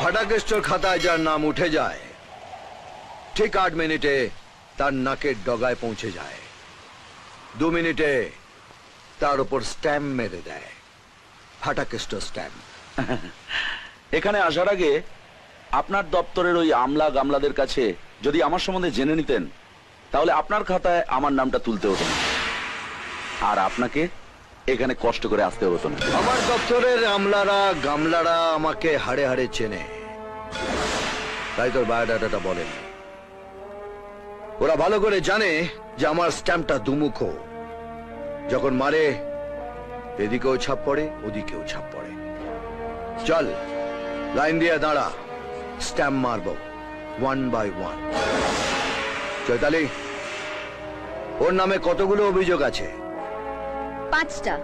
ফাটাকেস্টর খাতায় যার নাম উঠে যায় ঠিক 8 মিনিটে তার নাকের ডগায় পৌঁছে যায়। 2 মিনিটে তার উপর স্ট্যাম্প মেরে দেয়, ফাটাকেস্টর স্ট্যাম্প। এখানে আসার আগে আপনার দপ্তরের ওই আমলা গামলাদের কাছে যদি আমার সম্বন্ধে জেনে নিতেন, তাহলে আপনার খাতায় আমার নামটা তুলতে হতো না, আর আপনাকে এখানে কষ্ট করে আসতে হতো না। আমার দপ্তরের আমলারা গামলারা আমাকে হাড়ে হাড়ে চেনে, তাই তোর বায়োডাটাটা বলেন। ওরা ভালো করে জানে যে আমার স্ট্যাম্পটা দুমুখ, যখন মারে এদিকেও ছাপ পড়ে ওদিকেও ছাপ পড়ে। চল লাইন দিয়ে দাঁড়া, স্ট্যাম্প মারবো 1 by 1। চৈতালি, ওর নামে কতগুলো অভিযোগ আছে? 5টা।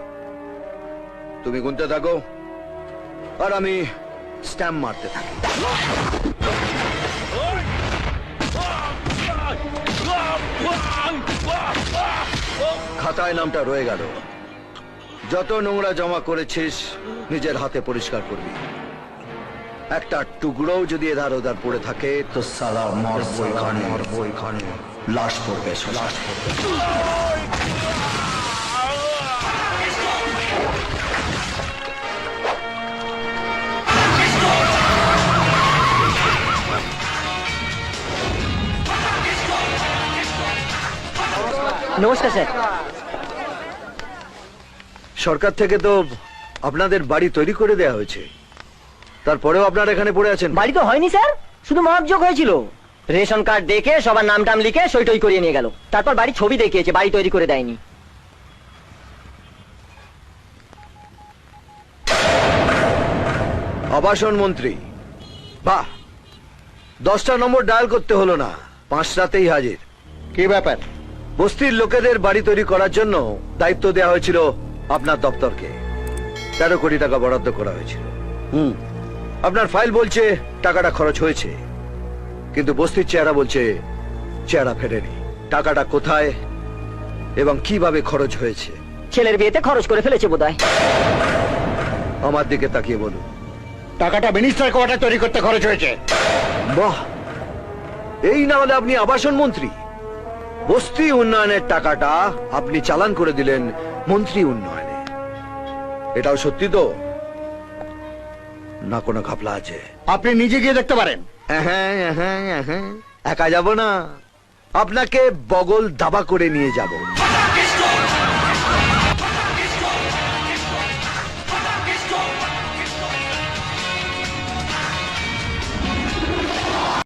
তুমি গুনতে থাকো আর আমি স্ট্যাম্প মারতে থাকি। খাতায় নামটা রয়ে গেল। যত নোংরা জমা করেছিস নিজের হাতে পরিষ্কার করবি। একটা টুকরোও যদি এধার ওধার পড়ে থাকে তো সালা মরবো এখানে, লাশ পড়বে, লাশ পড়বে। নমস্কার স্যার। সরকার থেকে তো আপনাদের বাড়ি তৈরি করে দেয়া হয়েছে, তারপরেও আপনারা এখানে পড়ে আছেন। বাড়ি তো হয়নি স্যার, শুধু মহাভিযোগ হয়েছিল। রেশন কার্ড দেখে সবার নাম টাম লিখে সই টই করিয়ে নিয়ে গেল, তারপর বাড়ি ছবি দেখিয়েছে, বাড়ি তৈরি করে দেয়নি। আবাসন মন্ত্রী, বাহ, 10টা নম্বর ডায়াল করতে হলো না, 5টাতেই হাজির। কি ব্যাপার? বস্তির লোকেদের বাড়ি তৈরি করার জন্য দায়িত্ব দেওয়া হয়েছিল আপনার দপ্তরকে। 13 কোটি টাকা বরাদ্দ করা হয়েছিল। আপনার ফাইল বলছে টাকাটা খরচ হয়েছে, কিন্তু বস্তির চেহারা বলছে চেহারা ফেরেনি। টাকাটা কোথায় এবং কিভাবে খরচ হয়েছে? ছেলের বিয়েতে খরচ করে ফেলেছে বোধহয়। আমার দিকে তাকিয়ে বলুন। টাকাটা মিনিস্টার কোয়ার্টার তৈরি করতে খরচ হয়েছে। বাহ, এই না হলে আপনি আবাসন মন্ত্রী। বস্তি উন্নয়নের টাকাটা আপনি চালান করে দিলেন মন্ত্রী উন্নয়নে। এটাও সত্যি তো না কোনো ঘাপলা আছে? আপনি নিজে গিয়ে দেখতে পারেন। হ্যাঁ, একা যাব না, আপনাকে বগল দাবা করে নিয়ে যাব।